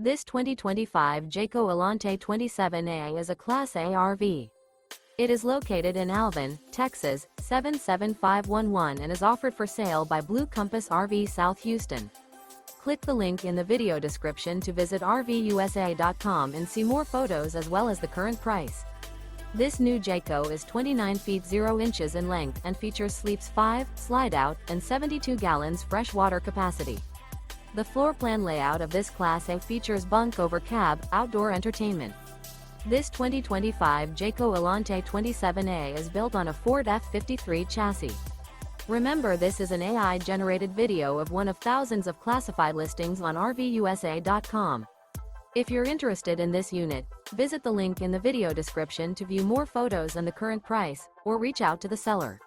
This 2025 Jayco Alante 27A is a Class A RV. It is located in Alvin, Texas, 77511 and is offered for sale by Blue Compass RV South Houston. Click the link in the video description to visit RVUSA.com and see more photos as well as the current price. This new Jayco is 29 feet 0 inches in length and features sleeps 5, Slideout, and 72 gallons fresh water capacity. The floor plan layout of this Class A features Bunk Over Cab, outdoor entertainment. This 2025 Jayco Alante 27A is built on a Ford F53 chassis. Remember, this is an AI-generated video of one of thousands of classified listings on RVUSA.com. If you're interested in this unit, visit the link in the video description to view more photos and the current price, or reach out to the seller.